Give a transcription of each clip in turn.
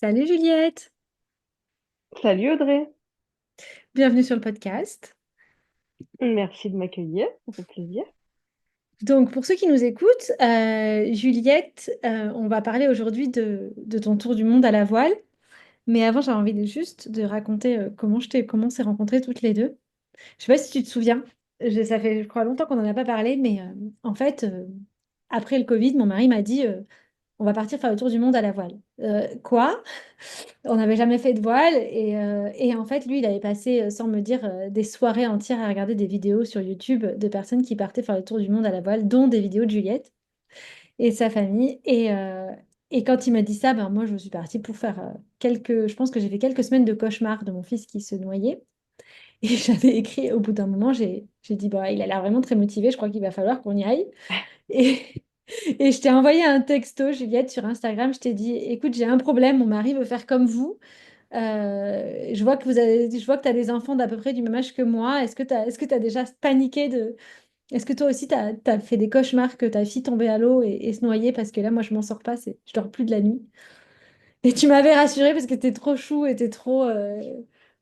Salut Juliette, Salut Audrey, bienvenue sur le podcast. merci de m'accueillir, ça fait plaisir. Donc pour ceux qui nous écoutent, Juliette, on va parler aujourd'hui de ton tour du monde à la voile. Mais avant, j'ai envie juste de raconter comment on s'est rencontrées toutes les deux. Je sais pas si tu te souviens, ça fait je crois longtemps qu'on n'en a pas parlé, mais en fait, après le Covid, mon mari m'a dit on va partir faire le tour du monde à la voile. Quoi? On n'avait jamais fait de voile et en fait, lui, il avait passé, sans me dire, des soirées entières à regarder des vidéos sur YouTube de personnes qui partaient faire le tour du monde à la voile, dont des vidéos de Juliette et de sa famille. Et quand il m'a dit ça, ben, moi, je suis partie pour faire je pense que j'ai fait quelques semaines de cauchemars de mon fils qui se noyait. Et j'avais écrit, au bout d'un moment, j'ai dit, bah, il a l'air vraiment très motivé, je crois qu'il va falloir qu'on y aille. Et, et je t'ai envoyé un texto, Juliette, sur Instagram. Je t'ai dit, écoute, j'ai un problème, mon mari veut faire comme vous. Je vois que tu as des enfants d'à peu près du même âge que moi. Est-ce que tu as déjà paniqué de... Est-ce que toi aussi, tu as fait des cauchemars que ta fille tombait à l'eau et se noyait? Parce que là, moi, je m'en sors pas, je dors plus de la nuit. Et tu m'avais rassurée parce que t'es trop chou et t'es trop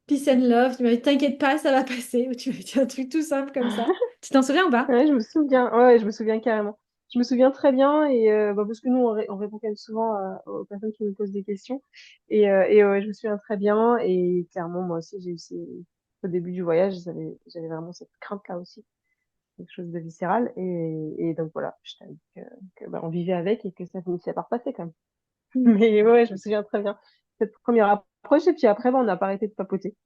peace and love. Tu m'avais dit, t'inquiète pas, ça va passer. Ou tu m'avais dit un truc tout simple comme ça. Tu t'en souviens ou pas? Ouais, je me souviens, ouais, je me souviens carrément. Je me souviens très bien et parce que nous on répond quand même souvent aux personnes qui nous posent des questions et ouais, je me souviens très bien et clairement moi aussi j'ai eu au début du voyage j'avais vraiment cette crainte là aussi, quelque chose de viscéral et donc voilà, je t'avoue que on vivait avec et que ça finissait par passer quand même. Mais ouais, je me souviens très bien cette première approche et puis après on n'a pas arrêté de papoter.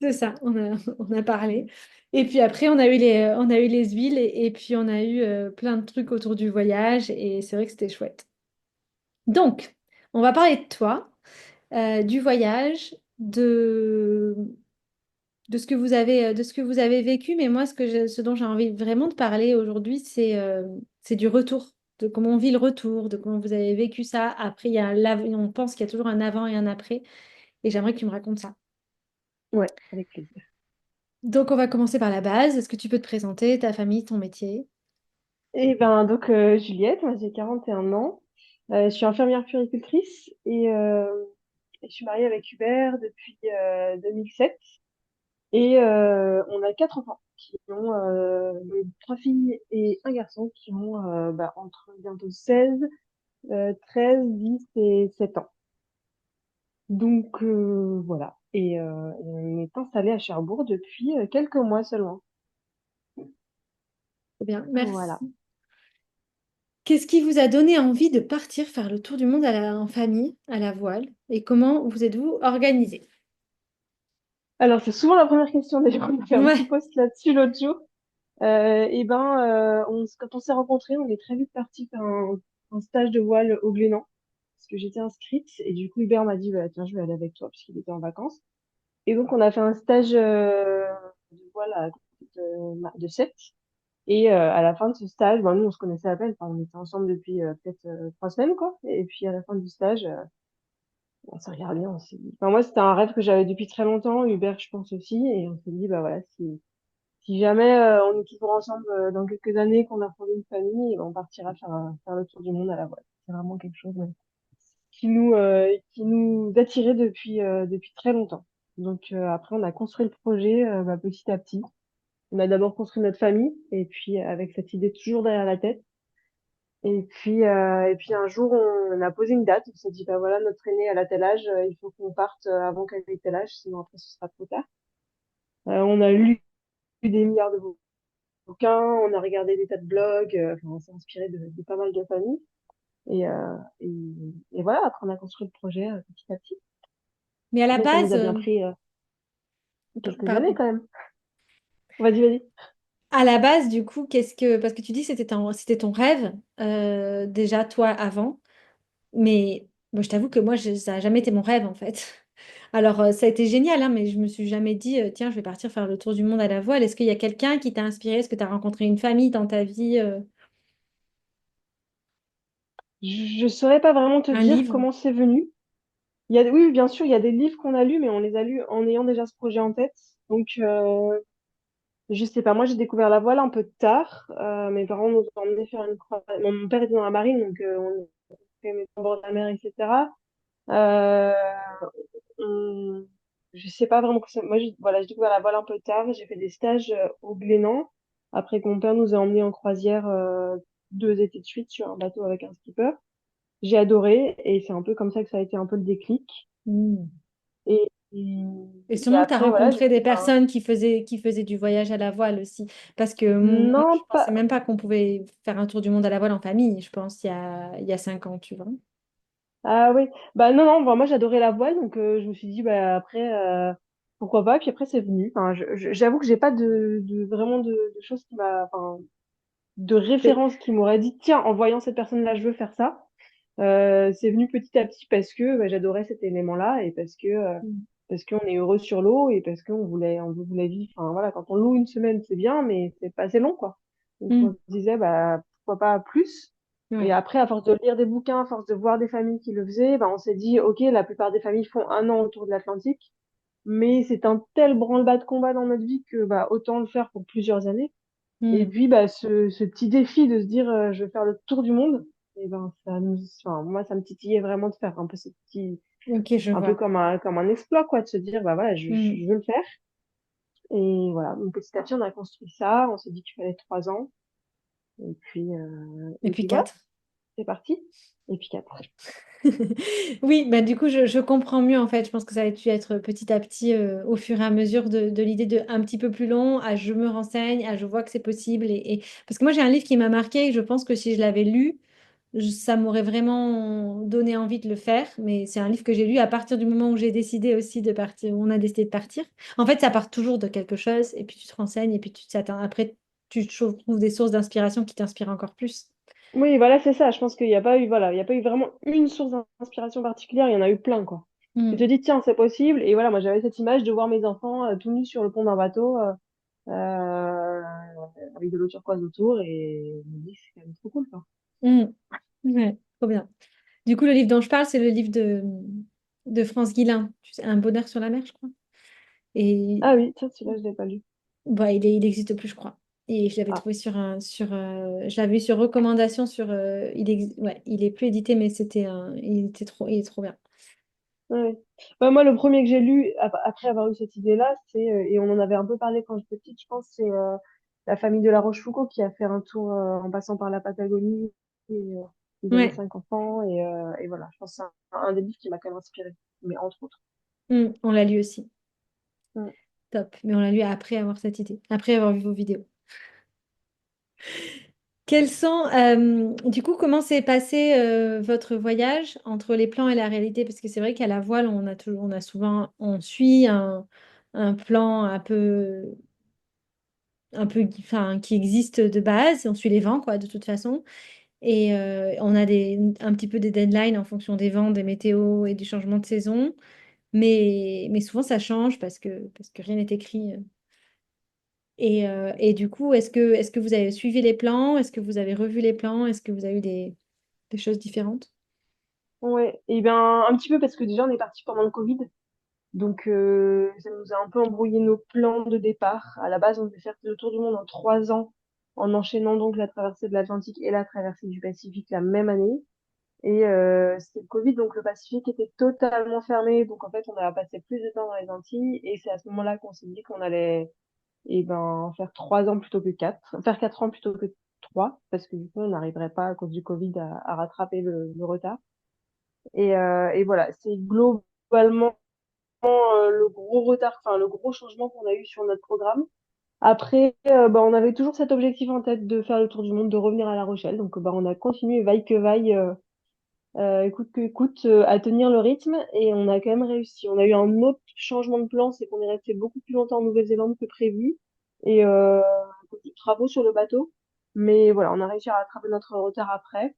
C'est ça, on a parlé. Et puis après, on a eu les huiles et puis on a eu plein de trucs autour du voyage et c'est vrai que c'était chouette. Donc, on va parler de toi, du voyage, de ce que de ce que vous avez vécu. Mais moi, ce dont j'ai envie vraiment de parler aujourd'hui, c'est du retour, de comment on vit le retour, de comment vous avez vécu ça. Après, on pense qu'il y a toujours un avant et un après. Et j'aimerais que tu me racontes ça. Ouais, avec plaisir. Donc, on va commencer par la base. Est-ce que tu peux te présenter, ta famille, ton métier? Et donc Juliette, moi j'ai 41 ans. Je suis infirmière puéricultrice et je suis mariée avec Hubert depuis 2007. Et on a quatre enfants qui ont trois filles et un garçon qui ont entre bientôt 16, 13, 10 et 7 ans. Donc voilà. Et on est installé à Cherbourg depuis quelques mois seulement. Très bien, Voilà. merci. Qu'est-ce qui vous a donné envie de partir faire le tour du monde en famille, à la voile, et comment vous êtes-vous organisé? Alors c'est souvent la première question d'ailleurs. On a fait un petit Ouais, post là-dessus l'autre jour. Quand on s'est rencontrés, on est très vite parti faire un stage de voile au Glénan, parce que j'étais inscrite, et du coup, Hubert m'a dit, bah, tiens, je vais aller avec toi, puisqu'il était en vacances. Et donc, on a fait un stage de voile à côté de Sète. Et à la fin de ce stage, nous, on se connaissait à peine, enfin, on était ensemble depuis peut-être 3 semaines, quoi. Et puis, à la fin du stage, on s'est regardé, on s'est dit... Enfin, moi, c'était un rêve que j'avais depuis très longtemps, Hubert, je pense aussi, et on s'est dit, bah voilà, si jamais on est toujours ensemble dans quelques années, qu'on a fondé une famille, on partira faire le tour du monde à la voile. C'est vraiment quelque chose qui nous attirait depuis très longtemps. Donc après, on a construit le projet petit à petit. On a d'abord construit notre famille, et puis avec cette idée toujours derrière la tête. Et puis un jour, on a posé une date. On s'est dit, bah voilà, notre aîné à la tel âge, il faut qu'on parte avant qu'elle ait tel âge, sinon après ce sera trop tard. On a lu des milliards de bouquins, on a regardé des tas de blogs, enfin, on s'est inspiré de pas mal de familles. Et, euh, et, et voilà, après on a construit le projet petit à petit. mais à la Mais ça nous base, a bien pris quelques années pardon. quand même. Vas-y, vas-y. À la base, du coup, parce que tu dis que c'était ton rêve, déjà toi avant, mais bon, je t'avoue que ça n'a jamais été mon rêve en fait. Alors, ça a été génial, hein, mais je me suis jamais dit, tiens, je vais partir faire le tour du monde à la voile. Est-ce qu'il y a quelqu'un qui t'a inspiré? Est-ce que tu as rencontré une famille dans ta vie, Je saurais pas vraiment te un dire livre? comment c'est venu. Oui, bien sûr, il y a des livres qu'on a lus, mais on les a lus en ayant déjà ce projet en tête. Donc, je sais pas, moi j'ai découvert la voile un peu tard. Mes parents nous ont emmenés faire une croix. Mon père était dans la marine, donc on fait mes bord de la mer, etc. Euh, on- je sais pas vraiment moi, voilà, j'ai découvert la voile un peu tard. J'ai fait des stages au Glénan. Après que mon père nous a emmenés en croisière 2 étés de suite sur un bateau avec un skipper. J'ai adoré et c'est un peu comme ça que ça a été un peu le déclic. Mm. Et, Et et sûrement que tu as après, voilà, j'ai rencontré des fait personnes qui faisaient du voyage à la voile aussi. Parce que moi, je non, pensais pas. même pas qu'on pouvait faire un tour du monde à la voile en famille, je pense, il y a 5 ans, tu vois. Ah oui, bah non, non, bah, moi j'adorais la voile, donc je me suis dit, bah après, pourquoi pas, puis après c'est venu. Enfin, j'avoue que j'ai pas vraiment de choses enfin, de C'est- références qui m'auraient dit, tiens, en voyant cette personne-là, je veux faire ça. C'est venu petit à petit parce que bah, j'adorais cet élément-là et Mm. parce qu'on est heureux sur l'eau et parce on voulait vivre. Enfin voilà, quand on loue une semaine, c'est bien, mais c'est pas assez long, quoi. Donc on Mm. se disait, bah pourquoi pas plus. Et Ouais. après, à force de lire des bouquins, à force de voir des familles qui le faisaient, bah, on s'est dit, ok, la plupart des familles font 1 an autour de l'Atlantique, mais c'est un tel branle-bas de combat dans notre vie que bah autant le faire pour plusieurs années. Et Mm. puis, bah, ce petit défi de se dire, je vais faire le tour du monde, et ben, enfin, moi, ça me titillait vraiment de faire un peu ce petit, Ok, je un peu vois. comme un exploit, quoi, de se dire, bah voilà, Mm. je veux le faire. Et voilà, donc petit à petit, on a construit ça, on s'est dit qu'il fallait 3 ans, Et et puis puis voilà, 4. c'est parti. Et puis 4. Oui, bah du coup, je comprends mieux en fait. Je pense que ça a dû être petit à petit, au fur et à mesure de l'idée de un petit peu plus long, à je me renseigne, à je vois que c'est possible. Parce que moi, j'ai un livre qui m'a marqué et je pense que si je l'avais lu, ça m'aurait vraiment donné envie de le faire. Mais c'est un livre que j'ai lu à partir du moment où j'ai décidé aussi de partir, où on a décidé de partir. En fait, ça part toujours de quelque chose et puis tu te renseignes et puis tu t'attends. Après, tu trouves des sources d'inspiration qui t'inspirent encore plus. Oui, voilà, c'est ça. Je pense qu'il n'y a pas eu, voilà, il y a pas eu vraiment une source d'inspiration particulière, il y en a eu plein, quoi. Tu te Mm. dis, tiens, c'est possible. Et voilà, moi, j'avais cette image de voir mes enfants tout nus sur le pont d'un bateau. Avec de l'eau turquoise autour et je me dis que c'est quand même trop cool quoi. Mm. Ouais, trop bien. Du coup, le livre dont je parle, c'est le livre de France Guillain. Tu sais, Un bonheur sur la mer, je crois. Et Ah oui, tiens, celui-là je l'ai pas lu. bah, il existe plus, je crois. Et je l'avais Ah trouvé je l'avais eu sur recommandation ouais, il est plus édité, mais il est trop bien. ouais. Bah, moi le premier que j'ai lu après avoir eu cette idée-là, c'est et on en avait un peu parlé quand j'étais petite, je pense, c'est la famille de La Rochefoucauld qui a fait un tour en passant par la Patagonie et ils avaient Ouais, 5 enfants et voilà, je pense que c'est un des livres qui m'a quand même inspirée, mais entre autres. On l'a lu aussi. Mm. Top. Mais on l'a lu après avoir cette idée, après avoir vu vos vidéos. Du coup, comment s'est passé votre voyage entre les plans et la réalité? Parce que c'est vrai qu'à la voile, on a souvent, on suit un plan enfin, qui existe de base, et on suit les vents, quoi, de toute façon. Et on a un petit peu des deadlines en fonction des vents, des météos et du changement de saison. Mais souvent, ça change parce que rien n'est écrit. Et du coup, est-ce que vous avez suivi les plans? Est-ce que vous avez revu les plans? Est-ce que vous avez eu des choses différentes? Ouais, et bien un petit peu parce que déjà on est parti pendant le Covid. Donc, ça nous a un peu embrouillé nos plans de départ. À la base, on devait faire le tour du monde en 3 ans, en enchaînant donc la traversée de l'Atlantique et la traversée du Pacifique la même année. Et c'était le Covid, donc le Pacifique était totalement fermé. Donc, en fait, on a passé plus de temps dans les Antilles. Et c'est à ce moment-là qu'on s'est dit qu'on allait faire 3 ans plutôt que 4. Faire 4 ans plutôt que 3, parce que du coup, on n'arriverait pas, à cause du Covid, à rattraper le retard. Et voilà, c'est globalement le gros retard, enfin le gros changement qu'on a eu sur notre programme. Après, bah, on avait toujours cet objectif en tête de faire le tour du monde, de revenir à La Rochelle. Donc, bah, on a continué vaille que vaille, écoute que écoute, à tenir le rythme et on a quand même réussi. On a eu un autre changement de plan, c'est qu'on est resté beaucoup plus longtemps en Nouvelle-Zélande que prévu et à cause des travaux sur le bateau. Mais voilà, on a réussi à rattraper notre retard après.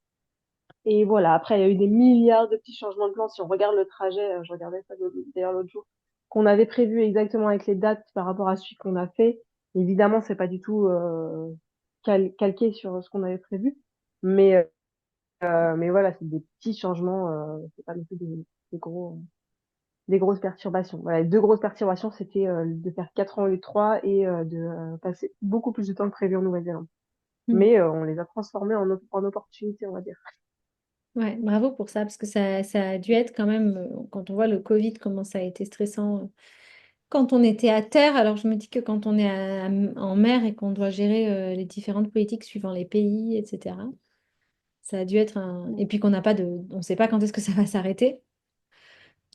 Et voilà, après, il y a eu des milliards de petits changements de plan. Si on regarde le trajet, je regardais ça d'ailleurs l'autre jour, qu'on avait prévu exactement avec les dates par rapport à celui qu'on a fait. Évidemment, c'est pas du tout calqué sur ce qu'on avait prévu. Mais, mais voilà, c'est des petits changements, c'est pas non plus des grosses perturbations. Voilà, les deux grosses perturbations, c'était de faire 4 ans au lieu de 3 et de passer beaucoup plus de temps que prévu en Nouvelle-Zélande. Hmm. Mais on les a transformés en opportunités, on va dire. Ouais, bravo pour ça, parce que ça a dû être quand même, quand on voit le Covid, comment ça a été stressant quand on était à terre. Alors je me dis que quand on est en mer et qu'on doit gérer les différentes politiques suivant les pays, etc., ça a dû être un... Et puis qu'on n'a pas de... On ne sait pas quand est-ce que ça va s'arrêter.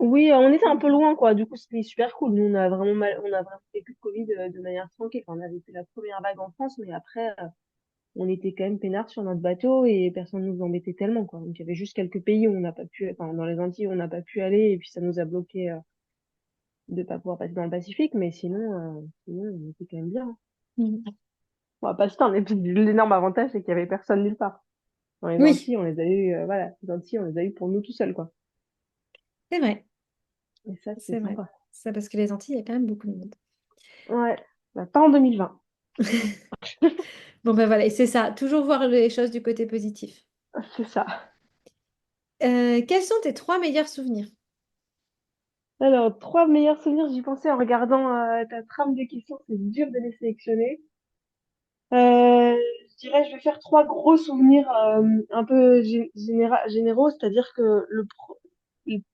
Oui, on était un peu loin, quoi. Du coup, c'était super cool. Nous, on a vraiment vécu le Covid de manière tranquille. Enfin, on avait fait la première vague en France, mais après, on était quand même peinards sur notre bateau et personne ne nous embêtait tellement, quoi. Donc, il y avait juste quelques pays où on n'a pas pu, enfin, dans les Antilles, où on n'a pas pu aller et puis ça nous a bloqué, de pas pouvoir passer dans le Pacifique, mais sinon, on était quand même bien, hein. Mm. On va pas se plaindre. Et puis, l'énorme avantage, c'est qu'il y avait personne nulle part. Dans les Oui, Antilles, on les a eu, voilà, les Antilles, on les a eu pour nous tout seuls, quoi. c'est vrai, Et ça, c'est c'est vrai. sympa. Ça, parce que les Antilles, il y a quand même beaucoup de monde. Ouais. Bah, pas en 2020. Bon, ben voilà, et c'est ça, toujours voir les choses du côté positif. C'est ça. Quels sont tes trois meilleurs souvenirs? Alors, trois meilleurs souvenirs, j'y pensais en regardant ta trame de questions, c'est dur de les sélectionner. Je dirais, je vais faire trois gros souvenirs un peu généraux, c'est-à-dire que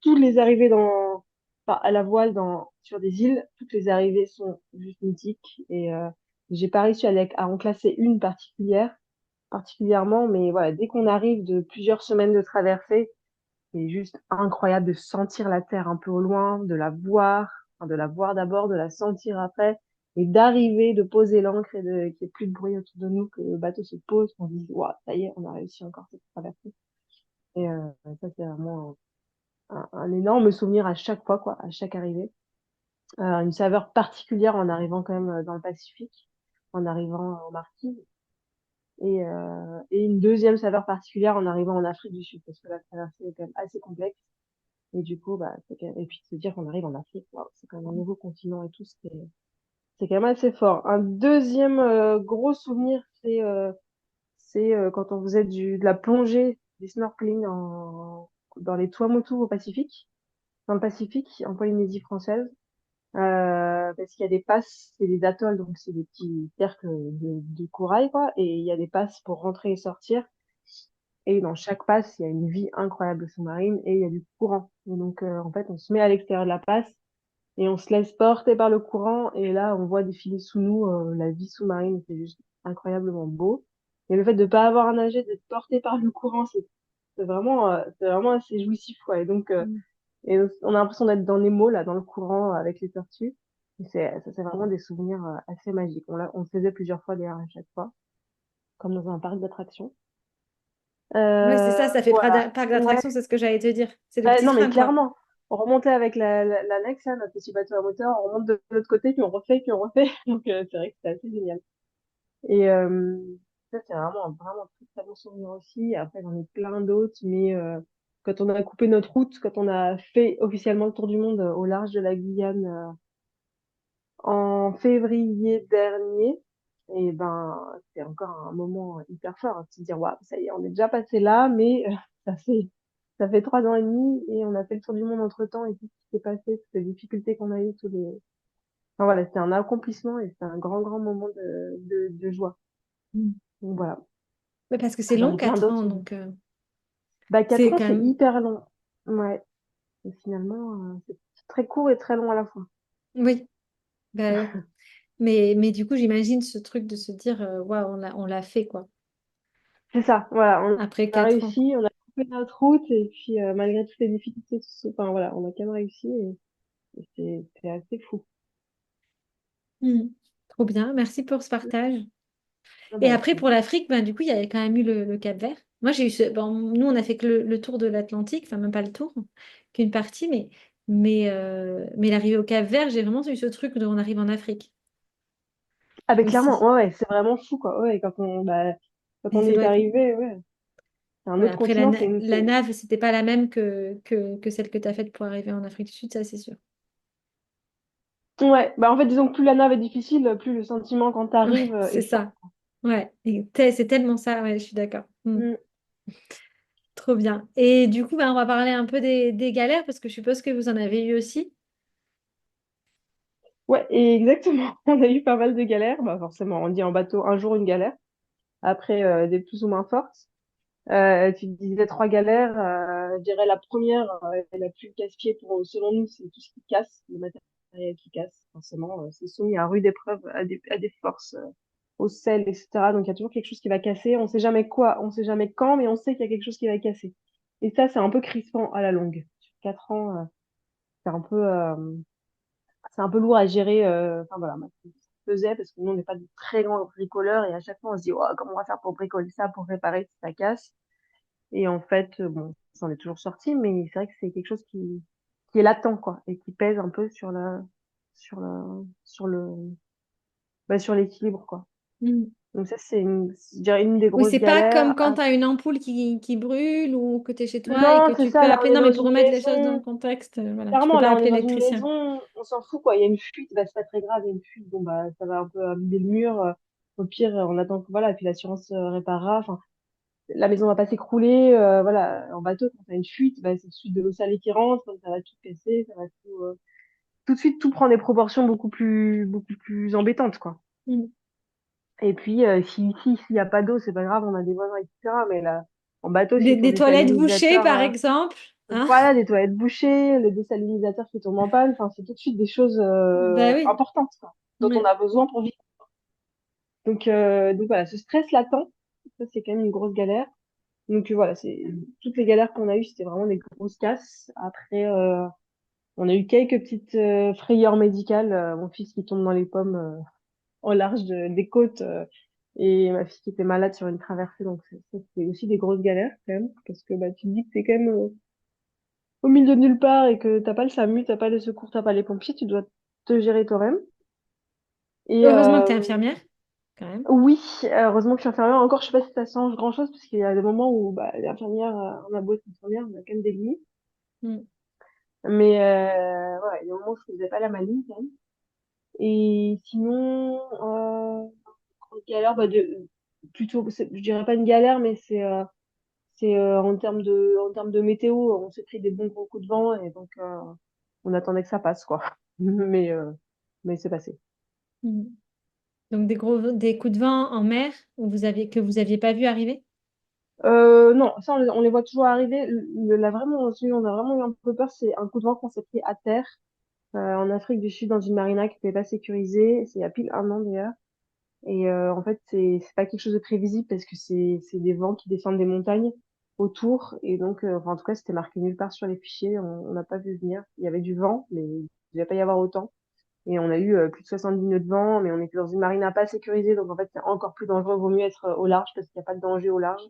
toutes les arrivées enfin, à la voile sur des îles, toutes les arrivées sont juste mythiques et j'ai pas réussi à en classer une particulièrement, mais voilà, dès qu'on arrive de plusieurs semaines de traversée, c'est juste incroyable de sentir la terre un peu au loin, de la voir, enfin, de la voir d'abord, de la sentir après, et d'arriver, de poser l'ancre et qu'il n'y ait plus de bruit autour de nous, que le bateau se pose, qu'on se dise, waouh, ça y est, on a réussi encore cette traversée. Et ça, c'est vraiment un énorme souvenir à chaque fois, quoi, à chaque arrivée. Une saveur particulière en arrivant quand même dans le Pacifique, en arrivant en Martinique, et une deuxième saveur particulière en arrivant en Afrique du Sud, parce que la traversée est quand même assez complexe. Et du coup, bah, et puis de se dire qu'on arrive en Afrique, waouh, c'est quand même un nouveau continent et tout, c'est quand même assez fort. Un deuxième gros souvenir, c'est quand on faisait de la plongée, du snorkeling dans les Tuamotu au Pacifique, dans le Pacifique, en Polynésie française. Parce qu'il y a des passes, c'est des atolls, donc c'est des petits cercles de corail, quoi, et il y a des passes pour rentrer et sortir. Et dans chaque passe, il y a une vie incroyable sous-marine et il y a du courant. Et donc, en fait, on se met à l'extérieur de la passe et on se laisse porter par le courant. Et là, on voit défiler sous nous la vie sous-marine. C'est juste incroyablement beau. Et le fait de pas avoir à nager, d'être porté par le courant, c'est vraiment assez jouissif, quoi. Et donc, Mm. on a l'impression d'être dans Nemo, là, dans le courant avec les tortues. Et ça, c'est vraiment des souvenirs assez magiques. On le faisait plusieurs fois d'ailleurs à chaque fois, comme dans un parc d'attractions. Ouais, c'est ça, ça fait Voilà. parc Ouais. d'attractions, c'est ce que j'allais te dire. C'est le petit Non, mais train, quoi. clairement, on remontait avec l'annexe, là, notre petit bateau à moteur, on remonte de l'autre côté, puis on refait. Donc, c'est vrai que c'était assez génial. Et ça, c'est vraiment un très, très bon souvenir aussi. Après, j'en ai plein d'autres, mais quand on a coupé notre route, quand on a fait officiellement le tour du monde au large de la Guyane en février dernier, et ben, c'est encore un moment hyper fort, hein, de se dire, waouh, ça y est, on est déjà passé là, mais ça fait 3 ans et demi et on a fait le tour du monde entre-temps et tout ce qui s'est passé, toutes les difficultés qu'on a eues, enfin, voilà, c'était un accomplissement et c'était un grand moment de joie. Mm. Donc voilà, Ouais, parce que c'est j'en long, ai plein 4 ans, d'autres. donc Bah, c'est 4 ans, quand c'est même... hyper long. Ouais. Et finalement, c'est très court et très long à la fois. Oui, bah oui. Mais du coup, j'imagine ce truc de se dire, waouh, on l'a fait, quoi, C'est ça, voilà, après on a 4 ans. réussi, on a coupé notre route et puis malgré toutes les difficultés, enfin voilà, on a quand même réussi et c'est assez fou. Mm. Trop bien, merci pour ce partage. Ah Et bah, avec après, pour plaisir. l'Afrique, ben, du coup, il y avait quand même eu le Cap-Vert. Moi, j'ai eu bon, nous, on a fait que le tour de l'Atlantique, enfin, même pas le tour, qu'une partie, mais l'arrivée au Cap-Vert, j'ai vraiment eu ce truc de on arrive en Afrique Ah bah clairement, aussi. ouais, c'est vraiment fou quoi. Ouais, quand Et on ça y doit est être. arrivé, ouais, c'est un Voilà, autre après, continent, la nave, c'était pas la même que celle que tu as faite pour arriver en Afrique du Sud, ça, c'est sûr. ouais, bah en fait disons que plus la nave est difficile, plus le sentiment quand t'arrives Ouais, c'est est fort. ça. Ouais, et c'est tellement ça, ouais, je suis d'accord. Mm. Trop bien. Et du coup, ben, on va parler un peu des galères, parce que je suppose que vous en avez eu aussi. Ouais, et exactement. On a eu pas mal de galères, bah forcément, on dit en bateau un jour une galère, après des plus ou moins fortes. Tu disais trois galères. Je dirais la première, et la plus casse-pied selon nous, c'est tout ce qui casse, le matériel qui casse. Forcément, c'est soumis à rude épreuve, à des forces, au sel, etc. Donc il y a toujours quelque chose qui va casser. On sait jamais quoi, on sait jamais quand, mais on sait qu'il y a quelque chose qui va casser. Et ça, c'est un peu crispant à la longue. Sur 4 ans, c'est un peu, c'est un peu lourd à gérer. Enfin voilà, moi, ça me faisait parce que nous, on n'est pas de très grands bricoleurs et à chaque fois, on se dit, oh, comment on va faire pour bricoler ça, pour réparer si ça casse. Et en fait, bon, ça en est toujours sorti, mais c'est vrai que c'est quelque chose qui est latent, quoi, et qui pèse un peu sur la, sur le, sur l'équilibre, quoi. Mm. Donc ça, je dirais une des Oui, grosses c'est pas comme galères. quand tu as une ampoule qui brûle ou que tu es chez toi et Non, que c'est tu peux ça, là, on appeler. est Non, mais dans pour une remettre les choses dans le maison. contexte, voilà, tu peux Clairement, pas là, on est appeler dans une l'électricien. maison, on s'en fout, quoi. Il y a une fuite, bah, c'est pas très grave, il y a une fuite, bon, bah, ça va un peu vider le mur. Au pire, on attend que, voilà, et puis l'assurance réparera. Enfin, la maison va pas s'écrouler, voilà, en bateau, quand t'as une fuite, bah, c'est tout de suite de l'eau salée qui rentre, ça va tout casser, ça va tout de suite, tout prend des proportions beaucoup plus embêtantes, quoi. Mm. Et puis, s'il y a pas d'eau, c'est pas grave, on a des voisins, etc. Mais là, en bateau, s'il faut Des des toilettes bouchées, salinisateurs, par exemple. Hein? voilà, des toilettes bouchées, le désalinisateur qui tombe en panne, enfin, c'est tout de suite des choses Ben oui. importantes, quoi, dont on Ouais. a besoin pour vivre. Donc voilà, ce stress latent, ça, c'est quand même une grosse galère. Donc voilà, c'est toutes les galères qu'on a eues, c'était vraiment des grosses casses. Après, on a eu quelques petites frayeurs médicales. Mon fils qui tombe dans les pommes au large des côtes et ma fille qui était malade sur une traversée. Donc ça, c'était aussi des grosses galères quand même, parce que bah, tu te dis que t'es quand même au milieu de nulle part et que t'as pas le SAMU, t'as pas les secours, t'as pas les pompiers, tu dois te gérer toi-même. Et Heureusement que tu es infirmière, quand même. oui, heureusement que je suis infirmière. Encore, je sais pas si ça change grand-chose, parce qu'il y a des moments où bah, l'infirmière, on a beau être infirmière, on a quand même des limites. Mm. Mais ouais, il y a des moments où je faisais pas la maline quand même. Et sinon, une galère, plutôt, je dirais pas une galère, mais c'est en termes de météo, on s'est pris des bons gros coups de vent et donc on attendait que ça passe, quoi. Mais, euh, mais c'est passé. Mm. Donc des coups de vent en mer que vous aviez pas vu arriver? Non, ça on les voit toujours arriver. Celui où on a vraiment eu un peu peur, c'est un coup de vent qu'on s'est pris à terre en Afrique du Sud dans une marina qui n'était pas sécurisée. C'est il y a pile 1 an d'ailleurs. Et en fait, c'est pas quelque chose de prévisible parce que c'est des vents qui descendent des montagnes autour. Et donc, enfin, en tout cas, c'était marqué nulle part sur les fichiers. On n'a pas vu venir. Il y avait du vent, mais il ne devait pas y avoir autant. Et on a eu plus de 70 nœuds de vent, mais on était dans une marina pas sécurisée. Donc, en fait, c'est encore plus dangereux. Vaut mieux être au large parce qu'il n'y a pas de danger au large,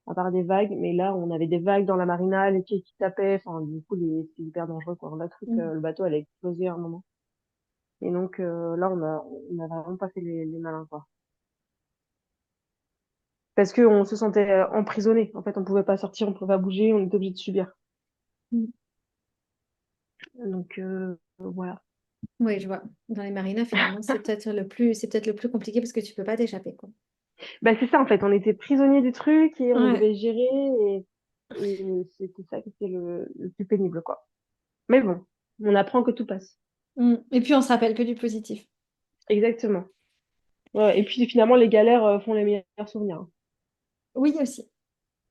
à part des vagues. Mais là, on avait des vagues dans la marina, les pieds qui tapaient. Enfin, du coup, c'est hyper dangereux, quoi. On a cru que Mm. le bateau allait exploser à un moment. Et donc, là, on a vraiment pas fait les malins, quoi. Parce qu'on se sentait emprisonné. En fait, on pouvait pas sortir, on pouvait pas bouger, on était obligé de subir. Mm. Donc voilà. Oui, je vois. Dans les marinas, finalement, c'est peut-être le plus compliqué parce que tu peux pas t'échapper, quoi. Bah c'est ça en fait, on était prisonniers du truc et on Ouais. devait gérer et c'était ça qui était le plus pénible quoi. Mais bon, on apprend que tout passe. Mm. Et puis on se rappelle que du positif. Exactement. Ouais, et puis finalement les galères font les meilleurs souvenirs, hein. Oui, aussi,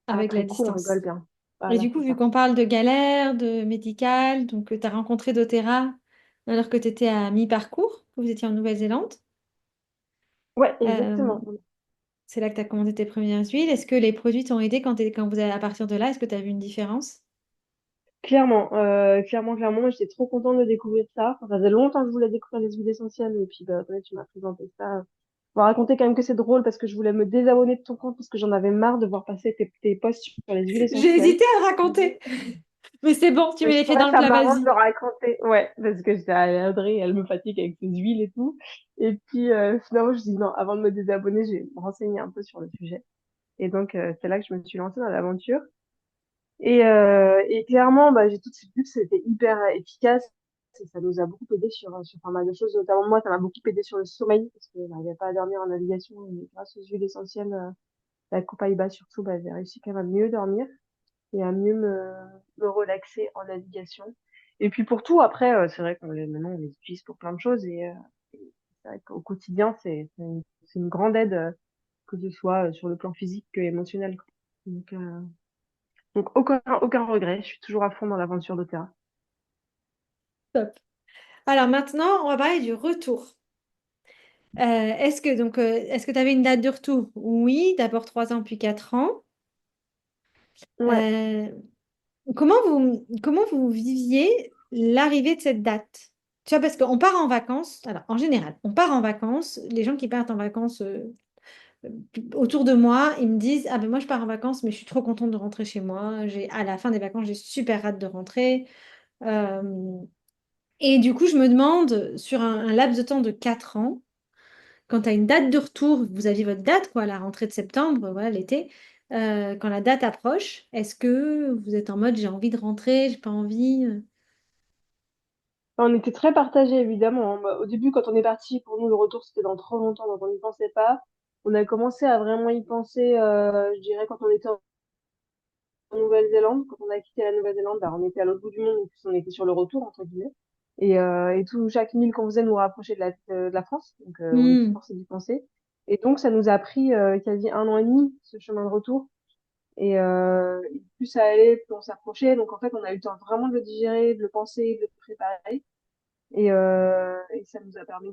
avec la Après coup, on rigole distance. bien. Et Voilà, du coup, c'est vu ça. qu'on parle de galère, de médical, donc tu as rencontré doTERRA alors que tu étais à mi-parcours, que vous étiez en Nouvelle-Zélande. Ouais, Euh, exactement. c'est là que tu as commandé tes premières huiles. Est-ce que les produits t'ont aidé quand vous allez à partir de là? Est-ce que tu as vu une différence? Clairement, clairement, moi j'étais trop contente de découvrir ça. Enfin, ça faisait longtemps que je voulais découvrir les huiles essentielles et puis bah, ouais, tu m'as présenté ça. On va raconter quand même que c'est drôle parce que je voulais me désabonner de ton compte parce que j'en avais marre de voir passer tes posts sur les huiles J'ai essentielles. hésité à le raconter, mais c'est bon, tu me Mais je l'as fait trouvais dans le ça plat, marrant de vas-y. le raconter. Ouais, parce que j'étais à Audrey, elle me fatigue avec ses huiles et tout. Et puis finalement, je dis non, avant de me désabonner, je vais me renseigner un peu sur le sujet. Et donc, c'est là que je me suis lancée dans l'aventure. Et clairement, bah, j'ai tout de suite vu que c'était hyper efficace. Et ça nous a beaucoup aidé sur pas mal de choses. Notamment, moi, ça m'a beaucoup aidé sur le sommeil parce que j'arrivais pas à dormir en navigation. Et grâce aux huiles essentielles, la Copaiba surtout, bah, j'ai réussi quand même à mieux dormir et à mieux me relaxer en navigation. Et puis pour tout, après, c'est vrai maintenant, on les utilise pour plein de choses. Et c'est vrai qu'au quotidien, c'est une grande aide, que ce soit sur le plan physique que émotionnel, quoi. Donc aucun regret. Je suis toujours à fond dans l'aventure d'Otera. Top. Alors maintenant, on va parler du retour. Est-ce que tu avais une date de retour? Oui, d'abord 3 ans puis 4 ans. Ouais. Euh, comment vous viviez l'arrivée de cette date? Tu vois, parce qu'on part en vacances. Alors, en général, on part en vacances. Les gens qui partent en vacances autour de moi, ils me disent, ah ben moi je pars en vacances, mais je suis trop contente de rentrer chez moi. À la fin des vacances, j'ai super hâte de rentrer. Euh, et du coup, je me demande, sur un laps de temps de 4 ans, quand tu as une date de retour, vous aviez votre date, quoi, la rentrée de septembre, voilà, l'été, quand la date approche, est-ce que vous êtes en mode j'ai envie de rentrer, j'ai pas envie? On était très partagés, évidemment, hein. Bah, au début, quand on est parti, pour nous, le retour, c'était dans trop longtemps, donc on n'y pensait pas. On a commencé à vraiment y penser, je dirais, quand on était en Nouvelle-Zélande. Quand on a quitté la Nouvelle-Zélande, bah, on était à l'autre bout du monde, donc on était sur le retour, entre guillemets. Et chaque mille qu'on faisait nous rapprochait de la France, donc on était Hmm. forcé d'y penser. Et donc, ça nous a pris quasi 1 an et demi, ce chemin de retour. Et plus ça allait, plus on s'approchait. Donc, en fait, on a eu le temps vraiment de le digérer, de le penser, de le préparer. Et ça nous a permis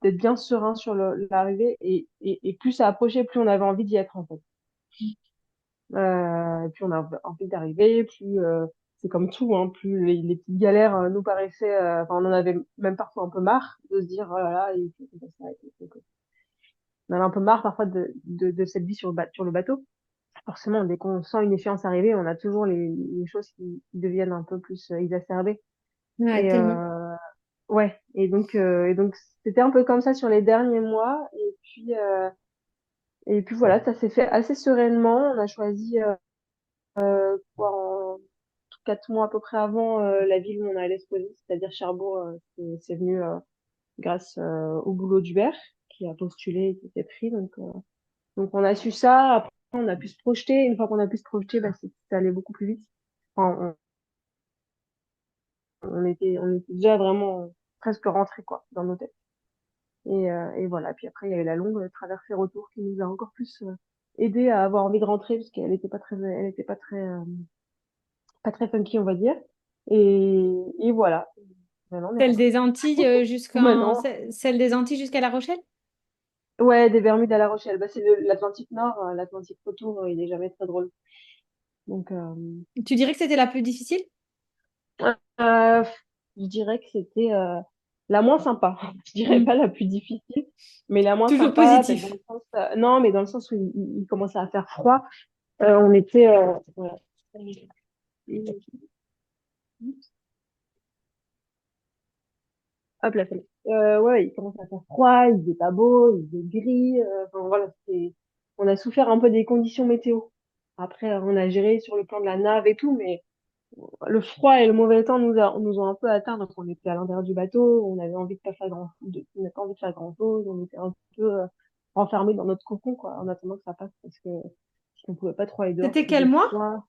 d'être bien serein sur l'arrivée. Et plus ça approchait, plus on avait envie d'y être, en fait. Et plus on a envie d'arriver, plus c'est comme tout, hein, plus les petites galères nous paraissaient. Enfin, on en avait même parfois un peu marre de se dire, oh là là, il faut que ça s'arrête. On avait un peu marre parfois de cette vie sur le bateau. Forcément, dès qu'on sent une échéance arriver, on a toujours les choses qui deviennent un peu plus exacerbées. Ouais, Et tellement. ouais, et donc c'était un peu comme ça sur les derniers mois. Et puis voilà, ça s'est fait assez sereinement. On a choisi quoi, 4 mois à peu près avant la ville où on allait se poser, c'est-à-dire Cherbourg. C'est venu grâce au boulot d'Hubert qui a postulé et qui était pris. Donc on a su ça. Après, on a pu se projeter. Une fois qu'on a pu se projeter, bah, ça allait beaucoup plus vite. Enfin, on était déjà vraiment presque rentrés quoi dans nos têtes. Et voilà. Puis après, il y avait la longue traversée retour qui nous a encore plus aidé à avoir envie de rentrer parce qu'elle était pas très funky, on va dire. Et voilà. Maintenant, on est Celle rentré. des Antilles Maintenant, celle des Antilles jusqu'à La Rochelle? ouais, des Bermudes à La Rochelle. Bah, c'est l'Atlantique Nord. L'Atlantique retour, il est jamais très drôle. Donc, Tu dirais que c'était la plus difficile? euh, je dirais que c'était la moins sympa. Je dirais Hmm. pas la plus difficile, mais la moins Toujours sympa. Peut-être dans positif. le sens, non, mais dans le sens où il commençait à faire froid. On était, voilà. Hop là, c'est bon. Ouais, il commence à faire froid, il faisait pas beau, il faisait gris. Enfin, voilà, on a souffert un peu des conditions météo. Après, on a géré sur le plan de la nave et tout, mais le froid et le mauvais temps nous ont un peu atteints. Donc, on était à l'intérieur du bateau, on avait envie de pas faire on n'avait pas envie de faire grand chose, on était un peu renfermés dans notre cocon, quoi, en attendant que ça passe parce qu'on pouvait pas trop aller dehors, C'était il quel faisait mois? froid.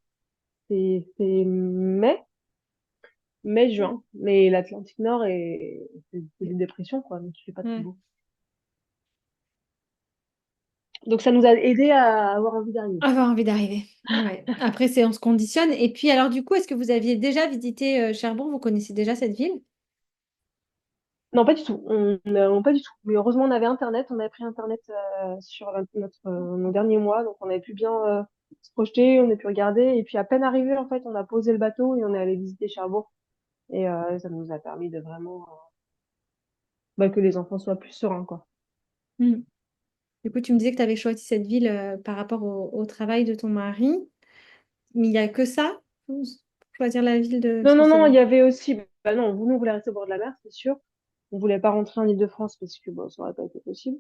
C'est mai, juin. Mais l'Atlantique Nord c'est une dépression, quoi, donc il fait pas très Ouais. beau. Donc ça nous a aidé à avoir envie d'arriver. Avoir envie d'arriver. Ouais. Après, on se conditionne. Et puis, alors, du coup, est-ce que vous aviez déjà visité Cherbourg? Vous connaissez déjà cette ville? Non, pas du tout. Pas du tout. Mais heureusement, on avait Internet. On avait pris Internet sur nos derniers mois. Donc, on avait pu bien se projeter. On a pu regarder. Et puis, à peine arrivé, en fait, on a posé le bateau et on est allé visiter Cherbourg. Et ça nous a permis de vraiment bah, que les enfants soient plus sereins, quoi. Hmm. Du coup, tu me disais que tu avais choisi cette ville par rapport au travail de ton mari. Mais il n'y a que ça pour choisir la ville de... Parce Non, que non, c'est non, il loin. y avait aussi... Bah non, nous, on voulait rester au bord de la mer, c'est sûr. On voulait pas rentrer en Île-de-France parce que bon, ça aurait pas été possible.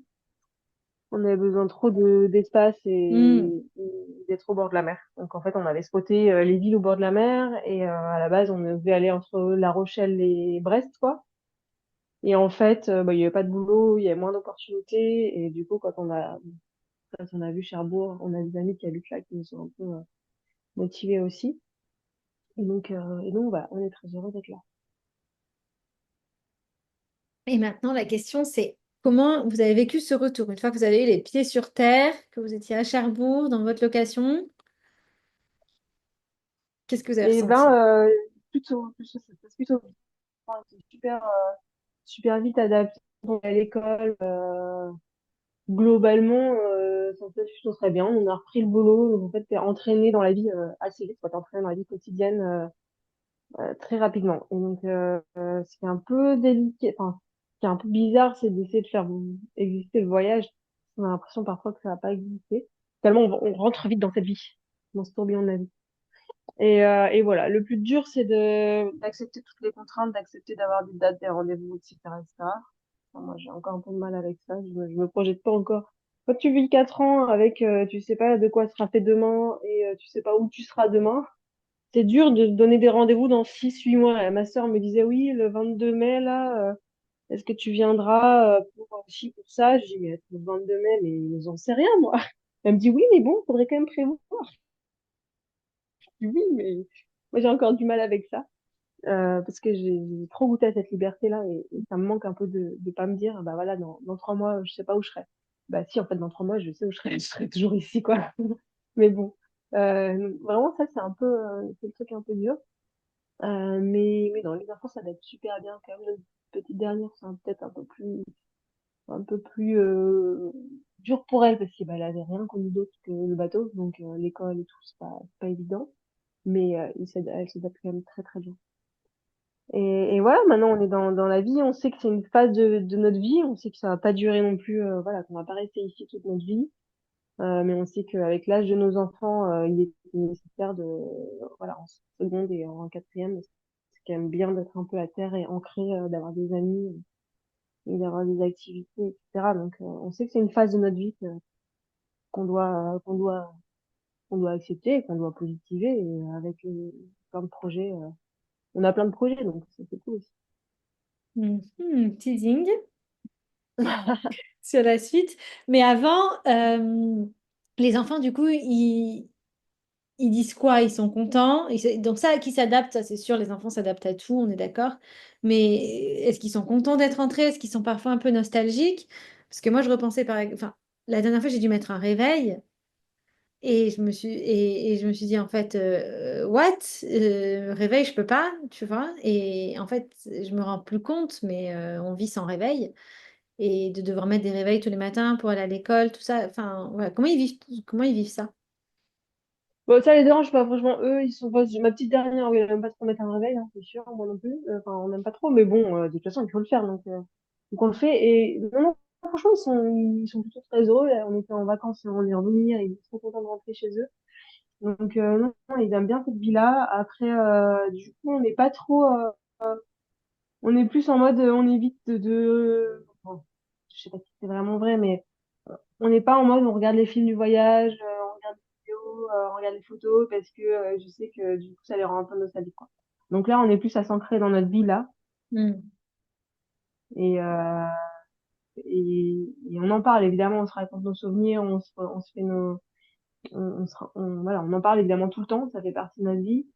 On avait besoin trop d'espace Hmm. et d'être au bord de la mer. Donc en fait, on avait spoté les villes au bord de la mer et à la base, on devait aller entre La Rochelle et Brest, quoi. Et en fait, bah, il y avait pas de boulot, il y avait moins d'opportunités et du coup, quand on a vu Cherbourg, on a des amis qui habitent là qui nous ont un peu motivés aussi. Et donc voilà, on est très heureux d'être là. Et maintenant, la question, c'est comment vous avez vécu ce retour? Une fois que vous avez eu les pieds sur terre, que vous étiez à Cherbourg dans votre location, qu'est-ce que vous avez Et ben, ressenti? ça se passe plutôt bien. C'est super vite adapté à l'école. Globalement, ça se passe plutôt très bien. On a repris le boulot. Donc, en fait, t'es entraîné dans la vie assez vite. T'es entraîné dans la vie quotidienne très rapidement. Et donc, ce qui est un peu délicat, enfin, ce qui est un peu bizarre, c'est d'essayer de faire exister le voyage. On a l'impression parfois que ça va pas exister. Tellement on rentre vite dans cette vie, dans ce tourbillon de la vie. Et voilà, le plus dur, c'est d'accepter toutes les contraintes, d'accepter d'avoir des dates, des rendez-vous, etc., etc. Enfin, moi, j'ai encore un peu de mal avec ça. Je me projette pas encore. Quand tu vis 4 ans avec, tu sais pas de quoi sera fait demain et tu sais pas où tu seras demain, c'est dur de se donner des rendez-vous dans 6 8 mois. Et ma sœur me disait, oui, le 22 mai, là, est-ce que tu viendras pour ci, pour ça? Je dis, mais le 22 mai, mais j'en sais rien, moi. Elle me dit, oui, mais bon, faudrait quand même prévoir. Je dis, oui, mais moi, j'ai encore du mal avec ça. Parce que j'ai trop goûté à cette liberté-là et ça me manque un peu de pas me dire, bah voilà, dans 3 mois, je sais pas où je serai. Bah si, en fait, dans 3 mois, je sais où je serai, je serai toujours ici, quoi. Mais bon, vraiment, ça, c'est le truc un peu dur. Mais dans les enfants, ça va être super bien quand même. Notre petite dernière, c'est peut-être un peu plus dur pour elle parce que bah, elle avait rien connu d'autre que le bateau, donc l'école et tout, c'est pas évident. Mais elle s'adapte quand même très très bien. Et voilà, maintenant on est dans la vie, on sait que c'est une phase de notre vie, on sait que ça va pas durer non plus, voilà, qu'on va pas rester ici toute notre vie, mais on sait qu'avec l'âge de nos enfants, il est nécessaire voilà, en seconde et en quatrième, c'est quand même bien d'être un peu à terre et ancré, d'avoir des amis et d'avoir des activités, etc. Donc on sait que c'est une phase de notre vie qu'on doit, euh, qu'on doit, qu'on doit accepter, qu'on doit positiver, et avec plein de projets, on a plein de projets, donc ça, c'est cool aussi. Teasing sur la suite. Mais avant, les enfants, du coup, ils disent quoi? Ils sont contents. Donc ça, qui s'adapte, ça c'est sûr, les enfants s'adaptent à tout, on est d'accord. Mais est-ce qu'ils sont contents d'être entrés? Est-ce qu'ils sont parfois un peu nostalgiques? Parce que moi, je repensais enfin, la dernière fois, j'ai dû mettre un réveil et je me suis dit, en fait, what? Réveil, je peux pas, tu vois? Et en fait, je me rends plus compte, mais on vit sans réveil. Et de devoir mettre des réveils tous les matins pour aller à l'école, tout ça. Enfin, voilà. Comment ils vivent ça? Bon, ça les dérange pas, franchement, eux, ils sont pas, ma petite dernière, oui, elle aime pas trop mettre un réveil, hein, c'est sûr, moi non plus, enfin, on n'aime pas trop, mais bon, de toute façon, il faut le faire, donc on le fait, et non, non, franchement, ils sont plutôt très heureux, là, on était en vacances, on est revenir, ils sont contents de rentrer chez eux, donc non, non, ils aiment bien cette vie-là, après, du coup, on n'est pas trop, on est plus en mode, on évite bon, je sais pas si c'est vraiment vrai, mais on n'est pas en mode on regarde les films du voyage, on regarde les vidéos, on regarde les photos parce que je sais que du coup ça les rend un peu nostalgiques, quoi. Donc là, on est plus à s'ancrer dans notre vie là Hmm. et, et on en parle évidemment, on se raconte nos souvenirs, on se fait voilà, on en parle évidemment tout le temps, ça fait partie de notre vie.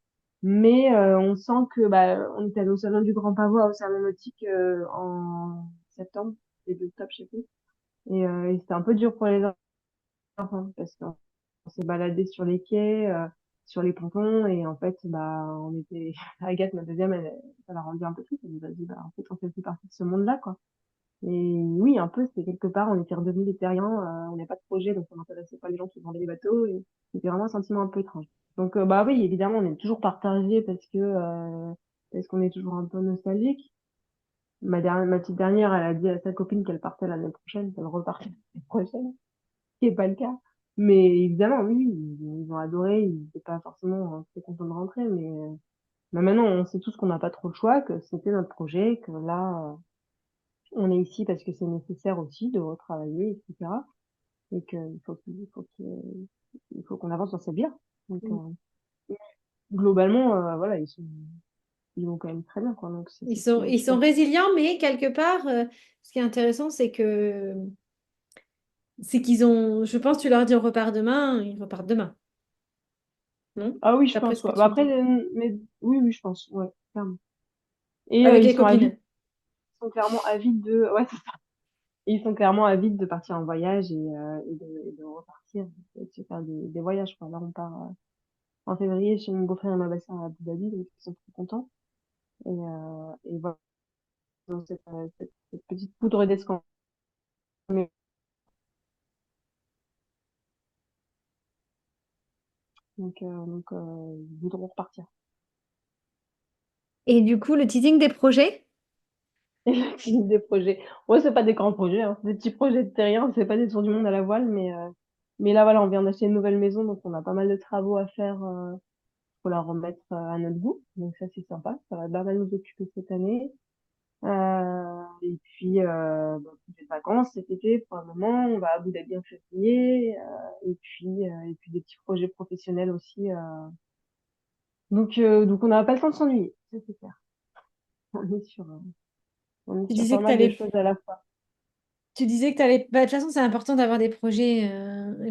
Mais on sent que bah, on était allé au salon du Grand Pavois au salon nautique en septembre, début octobre, je sais plus. Et c'était un peu dur pour les enfants parce qu'on s'est baladé sur les quais, sur les pontons et en fait, bah, on était, Agathe, ma deuxième, ça l'a rendu un peu triste. Elle nous a dit, bah, en fait, on fait plus partie de ce monde-là, quoi. Et oui, un peu, c'est quelque part, on était redevenus des terriens, on n'a pas de projet, donc on n'intéressait pas les gens qui vendaient les bateaux et c'était vraiment un sentiment un peu étrange. Donc, bah oui, évidemment, on est toujours partagé parce qu'on est toujours un peu nostalgique. Ma petite dernière, elle a dit à sa copine qu'elle partait l'année prochaine, qu'elle repartait l'année prochaine, ce qui n'est pas le cas. Mais évidemment, oui, oui, ils ont adoré, ils n'étaient pas forcément très contents de rentrer, mais maintenant, on sait tous qu'on n'a pas trop le choix, que c'était notre projet, que là, on est ici parce que c'est nécessaire aussi de retravailler, etc. Et il faut qu'on avance dans cette vie-là. Donc, globalement, voilà, ils vont quand même très bien, quoi. Donc, c'est plutôt Ils sont chouette. résilients, mais quelque part, ce qui est intéressant, c'est qu'ils ont, je pense, tu leur dis on repart demain, ils repartent demain, non? Ah oui, je D'après pense, ce que ouais. Bah, tu me après, dis. mais oui, oui, je pense, ouais, clairement. Et Avec les copines. ils sont clairement avides de, ouais, c'est ça. ils sont clairement avides de partir en voyage et de repartir, et de se faire des voyages, quoi. Là, on part en février chez mon beau-frère et ma belle-sœur à Abu Dhabi, donc ils sont très contents. Et voilà, donc cette petite poudre d'escambie. Ils voudront repartir. Et du coup, le teasing des projets? Et là, c'est des projets. Ouais, c'est pas des grands projets, hein. C'est des petits projets de terrien. C'est pas des tours du monde à la voile, mais là, voilà, on vient d'acheter une nouvelle maison, donc on a pas mal de travaux à faire, pour la remettre à notre goût. Donc ça, c'est sympa. Ça va pas mal nous occuper cette année. Et puis, des vacances cet été pour un moment. On va à Abu Dhabi en février. Et puis des petits projets professionnels aussi. Donc on n'a pas le temps de s'ennuyer. Ça, c'est clair. On est sur, euh, on est Tu sur disais pas que mal de t'allais, choses à la fois. tu disais que t'allais, bah, de toute façon, c'est important d'avoir des projets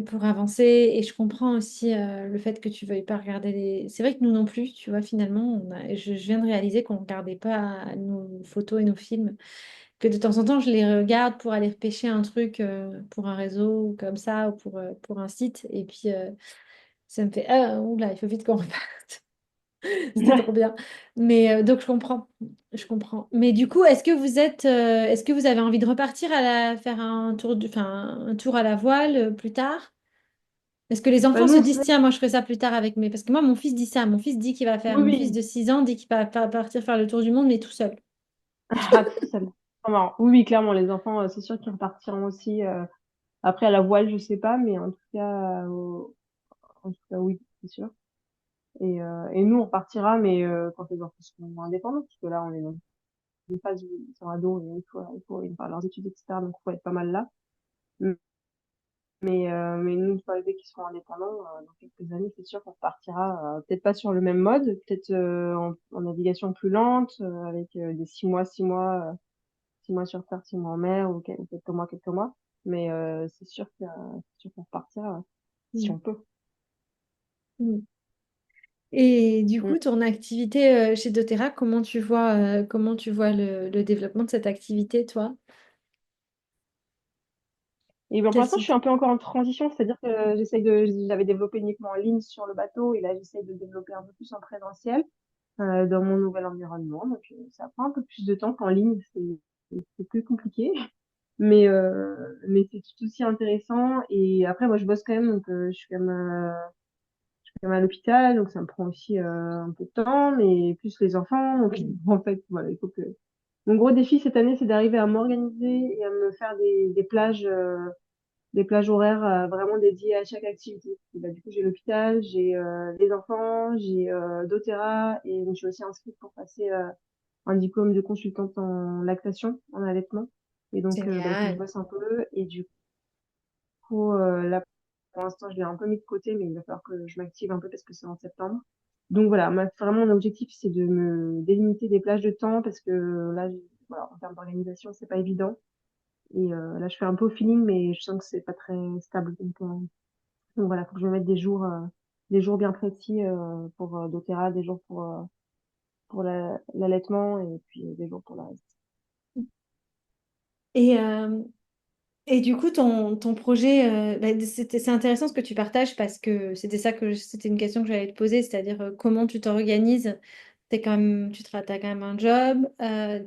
pour avancer. Et je comprends aussi le fait que tu veuilles pas regarder les. C'est vrai que nous non plus, tu vois, finalement, je viens de réaliser qu'on regardait pas nos photos et nos films. Que de temps en temps, je les regarde pour aller repêcher un truc pour un réseau ou comme ça, ou pour un site. Et puis, ça me fait, ah, oula, il faut vite qu'on reparte. C'était trop bien. Mais donc je comprends. Je comprends. Mais du coup, est-ce que vous avez envie de repartir faire un tour un tour à la voile plus tard? Est-ce que les Bah, enfants nous, se on disent, sait. tiens, moi je ferai ça plus tard avec mes. Parce que moi, mon fils dit ça. Mon fils dit qu'il va faire. Oui, Mon fils oui. de 6 ans dit qu'il va partir faire le tour du monde, mais tout seul. Ah, tout seul. Trop marrant. Oui, oui, clairement, les enfants, c'est sûr qu'ils repartiront aussi. Après, à la voile, je sais pas, mais en tout cas, oui, c'est sûr. Et nous, on partira, mais quand les enfants seront indépendants, parce que là, on est dans une phase où ils sont ados et ils faire leurs études, etc. Donc, il faut être pas mal là. Mais nous, une fois dès qu'ils seront indépendants, dans quelques années, c'est sûr qu'on repartira, peut-être pas sur le même mode, peut-être en navigation plus lente, avec des 6 mois sur terre, 6 mois en mer, ou quelques mois. Mais c'est sûr qu'on repartira, si Mm. on peut. Mm. Et du Mm. coup, ton activité chez doTERRA, comment tu vois le développement de cette activité, toi? Et ben, pour Quels l'instant, je sont... suis un peu encore en transition, c'est-à-dire que j'avais développé uniquement en ligne sur le bateau, et là, j'essaye de développer un peu plus en présentiel, dans mon nouvel environnement. Donc, ça prend un peu plus de temps qu'en ligne, c'est plus compliqué. Mais c'est tout aussi intéressant. Et après, moi, je bosse quand même, donc je suis quand même à l'hôpital, donc ça me prend aussi un peu de temps, mais plus les enfants. Donc, en fait, voilà, il faut que. Mon gros défi cette année, c'est d'arriver à m'organiser et à me faire des plages horaires vraiment dédiées à chaque activité. Et bah, du coup, j'ai l'hôpital, j'ai les enfants, j'ai doTERRA, et donc je suis aussi inscrite pour passer un diplôme de consultante en lactation, en allaitement. Et donc, bah, il faut que je Génial. bosse un peu. Et du là, pour l'instant, je l'ai un peu mis de côté, mais il va falloir que je m'active un peu parce que c'est en septembre. Donc voilà, vraiment, mon objectif, c'est de me délimiter des plages de temps parce que là, voilà, en termes d'organisation, c'est pas évident. Là, je fais un peu au feeling, mais je sens que c'est pas très stable. Donc voilà, faut que je me mette des jours bien précis pour doTERRA, des jours pour l'allaitement et puis des jours pour la reste. Et, euh, et du coup, ton projet, bah, c'est intéressant ce que tu partages parce que c'était une question que j'allais te poser, c'est-à-dire comment tu t'organises. T'as quand même un job,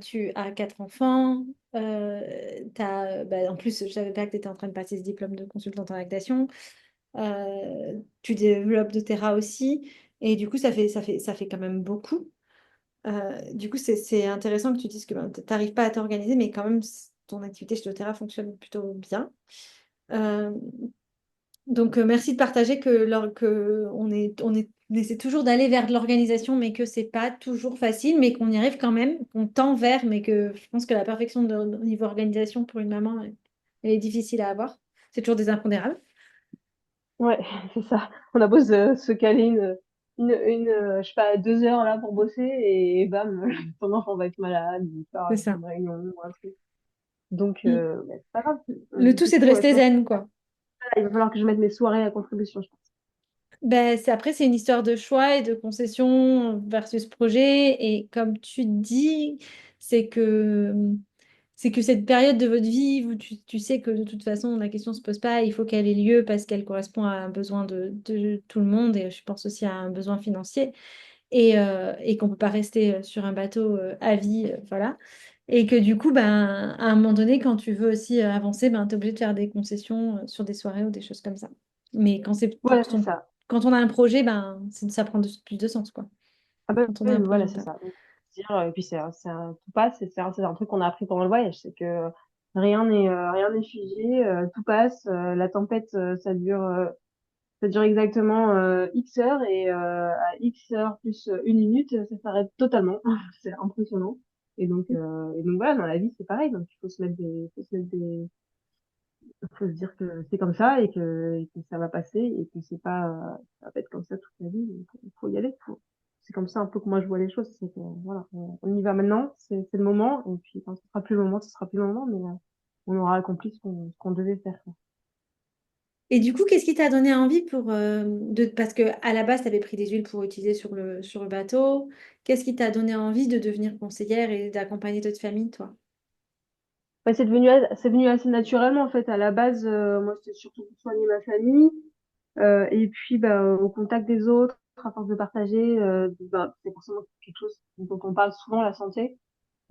tu as 4 enfants, en plus, je savais pas que tu étais en train de passer ce diplôme de consultante en lactation, tu développes de Terra aussi, et du coup, ça fait quand même beaucoup. Du coup, c'est intéressant que tu dises que tu n'arrives pas à t'organiser, mais quand même, ton activité chez doTERRA fonctionne plutôt bien. Euh, donc, merci de partager que on essaie toujours d'aller vers de l'organisation, mais que c'est pas toujours facile, mais qu'on y arrive quand même, qu'on tend vers, mais que je pense que la perfection au niveau organisation pour une maman, elle est difficile à avoir. C'est toujours des impondérables. Ouais, c'est ça. On a beau se caler je sais pas, 2 heures là pour bosser et bam, ton enfant va être malade, il va C'est faire ça. une réunion ou un truc. Donc, Mm. bah, c'est pas grave. Le tout, Du c'est de coup, je rester pense que zen, quoi. il va falloir que je mette mes soirées à contribution, je pense. Ben, après, c'est une histoire de choix et de concession versus projet. Et comme tu dis, c'est que c'est que cette période de votre vie où tu sais que de toute façon la question se pose pas, il faut qu'elle ait lieu parce qu'elle correspond à un besoin de tout le monde et je pense aussi à un besoin financier et qu'on peut pas rester sur un bateau à vie, voilà. Et que du coup, ben, à un moment donné, quand tu veux aussi avancer, ben, tu es obligé de faire des concessions sur des soirées ou des choses comme ça. Mais quand c'est pour Ouais, c'est son... ça. Quand on a un projet, ben, ça prend plus de sens, quoi. Ah bah Quand on a oui, un projet voilà, en c'est table. ça. Donc, et puis c'est tout passe, c'est un truc qu'on a appris pendant le voyage, c'est que rien n'est figé, tout passe, la tempête ça dure exactement X heures et à X heures plus une minute, ça s'arrête totalement. C'est impressionnant. Et donc voilà, dans la vie, c'est pareil. Donc il faut se dire que c'est comme ça et que ça va passer et que c'est pas, ça va pas être comme ça toute la vie. Donc il faut y aller. C'est comme ça un peu que moi je vois les choses. C'est que voilà, on y va maintenant, c'est le moment. Et puis quand ce sera plus le moment, ce sera plus le moment, mais on aura accompli ce qu'on devait faire, quoi. Et du coup, qu'est-ce qui t'a donné envie parce que à la base, tu avais pris des huiles pour utiliser sur le bateau. Qu'est-ce qui t'a donné envie de devenir conseillère et d'accompagner toute famille, toi? Bah, c'est venu assez naturellement en fait. À la base, moi c'était surtout pour soigner ma famille. Et puis, bah, au contact des autres, à force de partager, bah, c'est forcément quelque chose dont on parle souvent, la santé,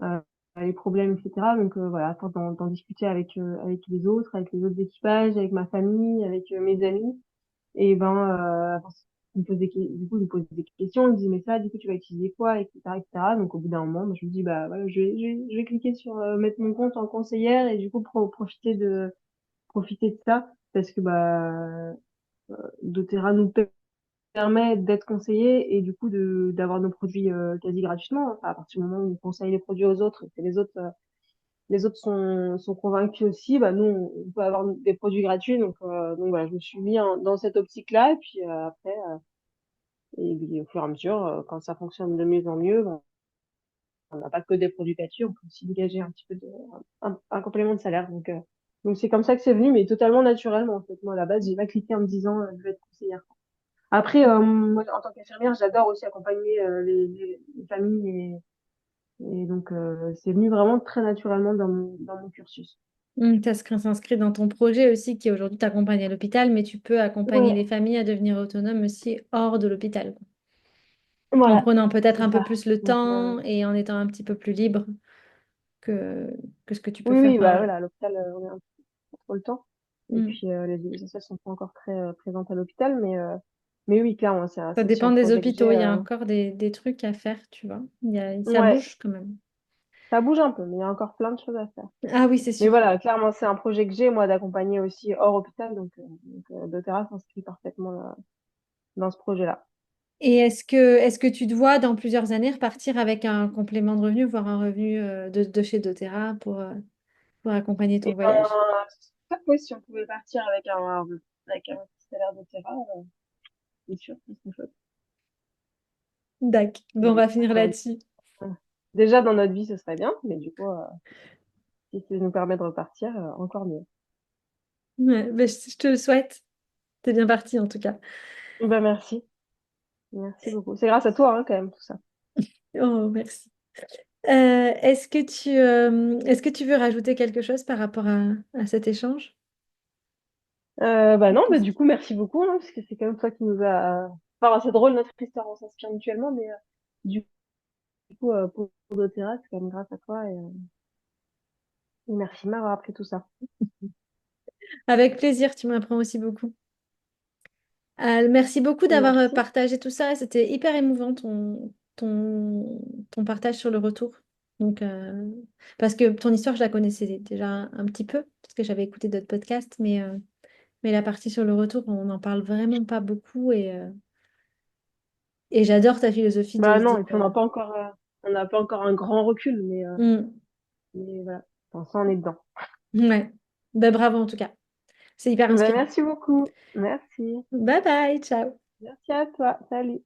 euh, les problèmes, etc. Donc, voilà, à force d'en discuter avec les autres, avec les autres équipages, avec ma famille, avec mes amis. Et ben, à force, du coup, ils me posent des questions, ils me disent, mais ça, du coup, tu vas utiliser quoi, etc., etc. Donc, au bout d'un moment, moi, je me dis, bah, voilà, je vais cliquer sur mettre mon compte en conseillère et du coup, profiter de ça parce que, bah, doTERRA nous permet d'être conseillé et du coup d'avoir nos produits quasi gratuitement. Enfin, à partir du moment où on conseille les produits aux autres et que les autres sont convaincus aussi, bah nous on peut avoir des produits gratuits. Donc voilà, je me suis mis dans cette optique-là et puis après et puis, au fur et à mesure, quand ça fonctionne de mieux en mieux, bon, on n'a pas que des produits gratuits, on peut aussi dégager un petit peu un complément de salaire. Donc c'est comme ça que c'est venu, mais totalement naturellement en fait. Moi à la base j'ai pas cliqué en me disant je vais être conseillère. Après, moi, en tant qu'infirmière, j'adore aussi accompagner les familles et donc c'est venu vraiment très naturellement dans mon cursus. Ça s'inscrit dans ton projet aussi qui aujourd'hui t'accompagne à l'hôpital, mais tu peux accompagner les Ouais, familles à devenir autonomes aussi hors de l'hôpital, quoi. En voilà, prenant peut-être c'est un peu ça. plus le Donc, temps et en étant un petit peu plus libre que, que ce que tu peux oui, faire oui, par bah là. voilà, à l'hôpital, on a un peu trop le temps. Et Mm. puis, les essentiels sont pas encore très présentes à l'hôpital, mais oui, clairement, Ça c'est aussi dépend un des projet que hôpitaux, j'ai. il y a encore des trucs à faire, tu vois. Ça Ouais, bouge quand même. ça bouge un peu, mais il y a encore plein de choses à faire. Ah oui, c'est Mais sûr. voilà, clairement, c'est un projet que j'ai, moi, d'accompagner aussi hors hôpital. doTERRA s'inscrit parfaitement dans ce projet-là. Et est-ce que tu te vois dans plusieurs années repartir avec un complément de revenu, voire un revenu de chez doTERRA pour accompagner ton Et ben, voyage? ça, oui, si on pouvait partir avec un petit salaire de terrain, c'est sûr, que c'est chouette. D'accord. Bon, on Mais va bon, finir là-dessus. déjà, dans notre vie, ce serait bien, mais du coup, si ça nous permet de repartir, encore mieux. Ouais, ben, je te le souhaite. T'es bien parti en tout cas. Ben, merci. Merci beaucoup. C'est grâce à toi, hein, quand même, tout ça. Oh, merci. Est-ce que tu veux rajouter quelque chose par rapport à cet échange? Bah non, bah du coup, merci beaucoup, hein, parce que c'est quand même toi qui nous a... Enfin, c'est drôle, notre histoire, on s'inspire mutuellement, mais du coup, pour doTERRA, c'est quand même grâce à toi, et merci de m'avoir appris tout ça. Avec plaisir, tu m'apprends aussi beaucoup. Merci beaucoup d'avoir Merci. partagé tout ça. C'était hyper émouvant ton partage sur le retour. Donc, parce que ton histoire, je la connaissais déjà un petit peu, parce que j'avais écouté d'autres podcasts, mais la partie sur le retour, on n'en parle vraiment pas beaucoup et j'adore ta philosophie de Bah se non, dire. et puis on n'a pas encore un grand recul, Hmm, mais voilà. Pour ça, on est dedans. ouais. Ben, bravo en tout cas. C'est hyper Bah, inspirant. merci beaucoup. Merci. Bye bye, ciao. Merci à toi. Salut.